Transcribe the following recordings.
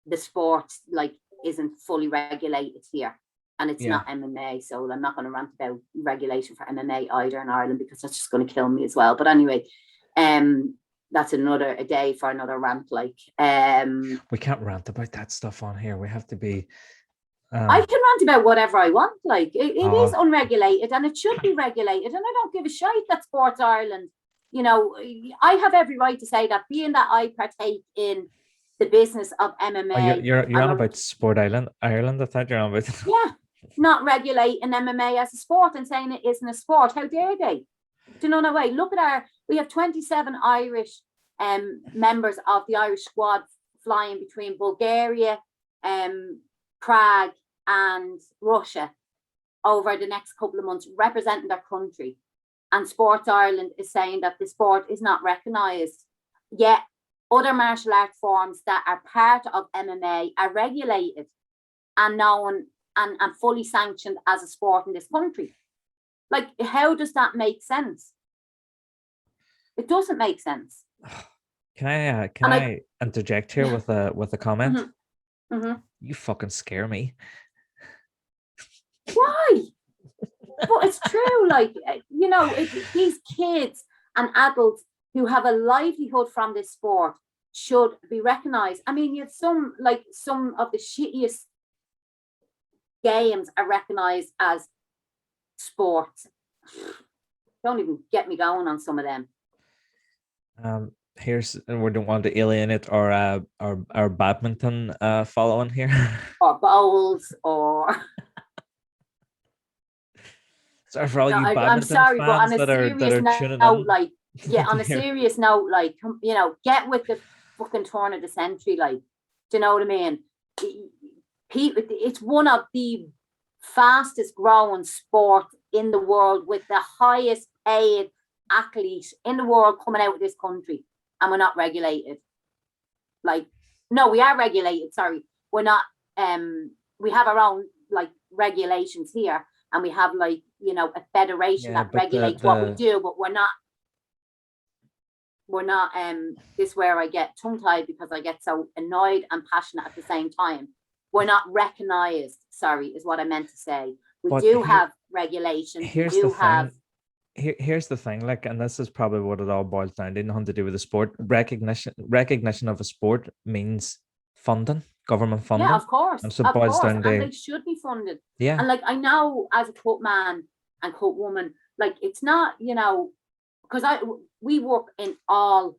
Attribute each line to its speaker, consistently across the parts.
Speaker 1: the sport like isn't fully regulated here, and it's
Speaker 2: Yeah.
Speaker 1: not MMA. So I'm not going to rant about regulation for MMA either in Ireland, because that's just going to kill me as well. But anyway, that's a day for another rant. Like,
Speaker 2: We can't rant about that stuff on here. We have to be.
Speaker 1: I can rant about whatever I want. Like, it is
Speaker 2: Oh.
Speaker 1: unregulated, and it should be regulated. And I don't give a shite that Sports Ireland, you know, I have every right to say that, being that I partake in the business of MMA.
Speaker 2: Oh, you're on about Sport Ireland. I thought you're on about.
Speaker 1: Yeah, not regulating MMA as a sport and saying it isn't a sport. How dare they? Do you know, no way. Look at we have 27 Irish members of the Irish squad flying between Bulgaria, Prague and Russia over the next couple of months, representing their country. And Sports Ireland is saying that the sport is not recognised. Yet other martial art forms that are part of MMA are regulated and known and fully sanctioned as a sport in this country. Like, how does that make sense? It doesn't make sense.
Speaker 2: Can I interject here with a comment?
Speaker 1: Mm-hmm. Mm-hmm.
Speaker 2: You fucking scare me.
Speaker 1: Why? But it's true. Like, you know, these kids and adults who have a livelihood from this sport should be recognised. I mean, you have some of the shittiest games are recognised as sports. Don't even get me going on some of them.
Speaker 2: We don't want to alienate our badminton following here.
Speaker 1: Or bowls, or
Speaker 2: sorry for all you badminton
Speaker 1: I'm sorry, but on a serious note, like, yeah, on a serious note, like, you know, get with the fucking turn of the century. Like, do you know what I mean? It's one of the fastest growing sports in the world, with the highest paid athlete in the world coming out of this country, and we're not regulated. Like, no, we are regulated. Sorry, we're not. We have our own like regulations here, and we have, like, you know, a federation that regulates what we do, but we're not. This is where I get tongue-tied, because I get so annoyed and passionate at the same time. We're not recognized, sorry, is what I meant to say. We do have regulations.
Speaker 2: Here's the thing, like, and this is probably what it all boils down to, nothing to do with the sport. Recognition of a sport means funding, government funding.
Speaker 1: Yeah, of course.
Speaker 2: And so it boils down to,
Speaker 1: and they should be funded.
Speaker 2: Yeah.
Speaker 1: And like, I know as a cutman and cutwoman, like, it's not, you know, because we work in all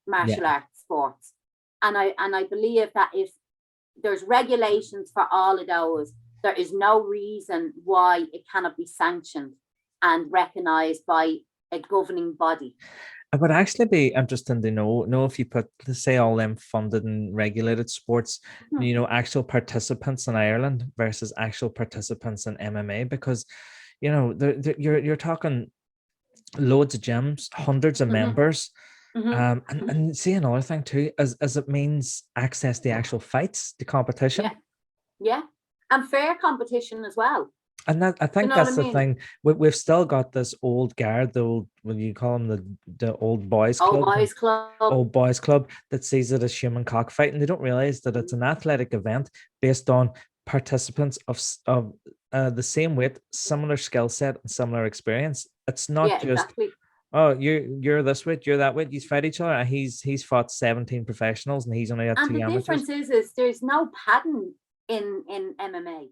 Speaker 1: martial arts sports, and I believe that if there's regulations for all of those, there is no reason why it cannot be sanctioned and recognized by a governing body.
Speaker 2: It would actually be interesting to know if you put, let's say, all them funded and regulated sports, you know, actual participants in Ireland versus actual participants in MMA, because, you know, you're talking loads of gyms, hundreds of members. And see, another thing too, as it means access to actual fights, the competition.
Speaker 1: Yeah. And fair competition as well.
Speaker 2: And that, I think that's the thing. We've still got this old guard, the old, what do you call them, the old boys club. Old boys club that sees it as human cockfight, and they don't realize that it's an athletic event based on participants of the same weight, similar skill set, and similar experience. It's not just oh, you're this weight, you're that weight. You fight each other. He's fought 17 professionals, and he's only had 2 amateurs.
Speaker 1: And the difference is there's no padding in MMA.